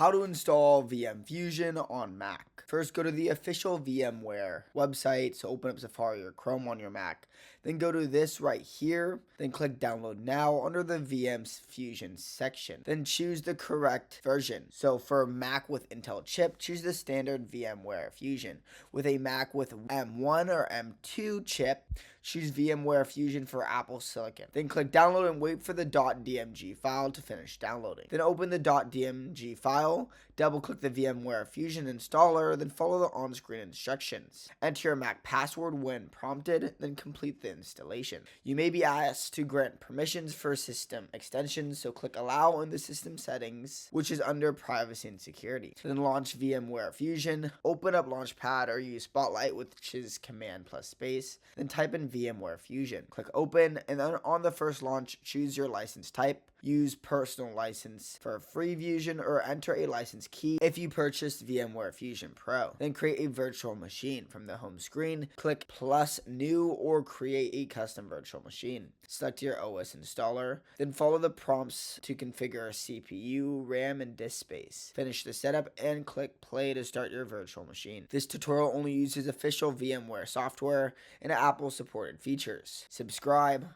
How to install VM Fusion on Mac. First, go to the official VMware website. So open up Safari or Chrome on your Mac. Then go to this right here. Then click Download Now under the VM Fusion section. Then choose the correct version. So for Mac with Intel chip, choose the standard VMware Fusion. With a Mac with M1 or M2 chip, choose VMware Fusion for Apple Silicon. Then click Download and wait for the .dmg file to finish downloading. Then open the .dmg file, double-click the VMware Fusion installer, then follow the on-screen instructions. Enter your Mac password when prompted, then complete the installation. You may be asked to grant permissions for system extensions, so click Allow in the system settings, which is under Privacy and Security. Then launch VMware Fusion, open up Launchpad or use Spotlight, which is Command plus space, then type in VMware Fusion. Click Open, and then on the first launch, choose your license type. Use personal license for free Fusion or enter a license key if you purchased VMware Fusion Pro. Then create a virtual machine. From the home screen, click plus new or create a custom virtual machine. Select your OS installer, then follow the prompts to configure CPU, RAM, and disk space. Finish the setup and click play to start your virtual machine. This tutorial only uses official VMware software and Apple supported features. Subscribe,